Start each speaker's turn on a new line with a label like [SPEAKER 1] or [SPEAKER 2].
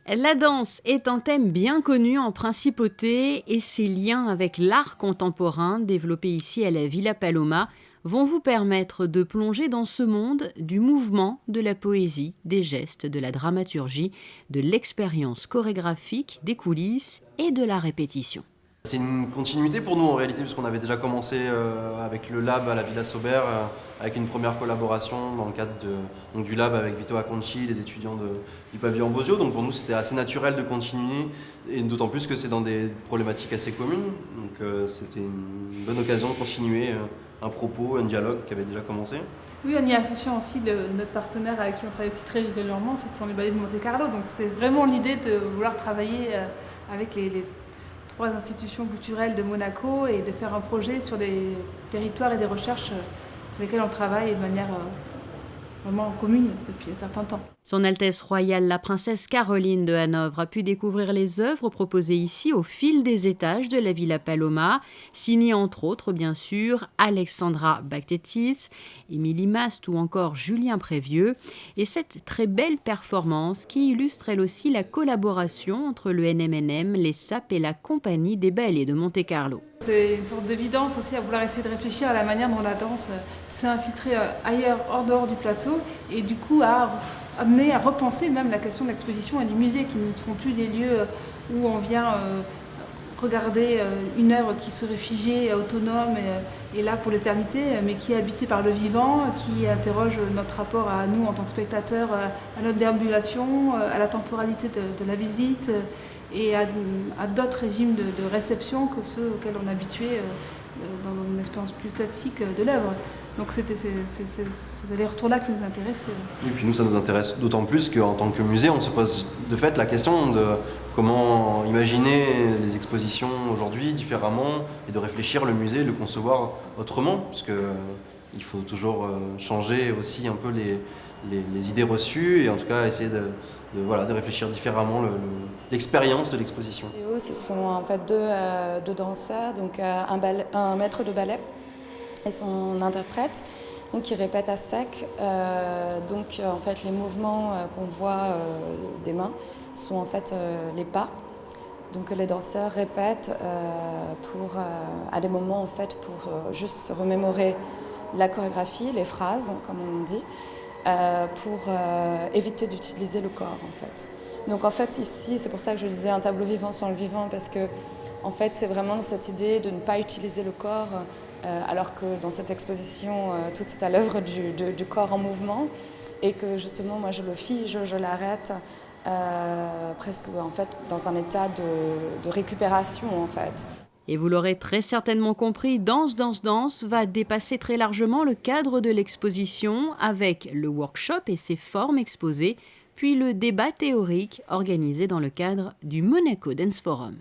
[SPEAKER 1] La danse est un thème bien connu en principauté et ses liens avec l'art contemporain développé ici à la Villa Paloma vont vous permettre de plonger dans ce monde du mouvement, de la poésie, des gestes, de la dramaturgie, de l'expérience chorégraphique, des coulisses et de la répétition.
[SPEAKER 2] C'est une continuité pour nous en réalité, puisqu'on avait déjà commencé avec le lab à la Villa Sauber, avec une première collaboration dans le cadre donc du lab avec Vito Acconci, les étudiants du pavillon Bosio. Donc pour nous c'était assez naturel de continuer, et d'autant plus que c'est dans des problématiques assez communes. Donc c'était une bonne occasion de continuer un propos, un dialogue qui avait déjà commencé.
[SPEAKER 3] Oui, on y associe aussi notre partenaire avec qui on travaille aussi très régulièrement, ce sont les ballets de Monte-Carlo. Donc c'est vraiment l'idée de vouloir travailler avec les trois institutions culturelles de Monaco et de faire un projet sur des territoires et des recherches sur lesquels on travaille de manière vraiment commune depuis un certain temps.
[SPEAKER 1] Son Altesse royale la princesse Caroline de Hanovre a pu découvrir les œuvres proposées ici au fil des étages de la Villa Paloma, signées entre autres bien sûr Alexandra Bactetis, Émilie Mast ou encore Julien Prévieux, et cette très belle performance qui illustre elle aussi la collaboration entre le NMNM, les SAP et la Compagnie des Ballets de Monte-Carlo.
[SPEAKER 3] C'est une sorte d'évidence aussi à vouloir essayer de réfléchir à la manière dont la danse s'est infiltrée ailleurs, hors dehors du plateau, et du coup à amener à repenser même la question de l'exposition et du musée, qui ne seront plus des lieux où on vient regarder une œuvre qui serait figée, autonome et là pour l'éternité, mais qui est habitée par le vivant, qui interroge notre rapport à nous en tant que spectateurs, à notre déambulation, à la temporalité de la visite et à d'autres régimes de réception que ceux auxquels on est habitué dans une expérience plus classique de l'œuvre. Donc c'était ces allers-retours-là qui nous intéressaient.
[SPEAKER 2] Et puis nous, ça nous intéresse d'autant plus qu'en tant que musée, on se pose de fait la question de comment imaginer les expositions aujourd'hui différemment et de réfléchir le musée, le concevoir autrement, puisqu'il faut toujours changer aussi un peu les idées reçues et en tout cas essayer de réfléchir différemment l'expérience de l'exposition.
[SPEAKER 4] Et eux, ce sont en fait deux danseurs, donc un maître de ballet et son interprète, donc qui répète à sec. En fait les mouvements qu'on voit des mains sont en fait les pas. Donc les danseurs répètent à des moments en fait pour juste se remémorer la chorégraphie, les phrases comme on dit, pour éviter d'utiliser le corps en fait. Donc en fait ici, c'est pour ça que je disais un tableau vivant sans le vivant, parce que en fait c'est vraiment cette idée de ne pas utiliser le corps, alors que dans cette exposition tout est à l'œuvre du corps en mouvement, et que justement moi je le fige, je l'arrête presque en fait dans un état de récupération en fait.
[SPEAKER 1] Et vous l'aurez très certainement compris, Danse, Danse, Danse va dépasser très largement le cadre de l'exposition avec le workshop et ses formes exposées, puis le débat théorique organisé dans le cadre du Monaco Dance Forum.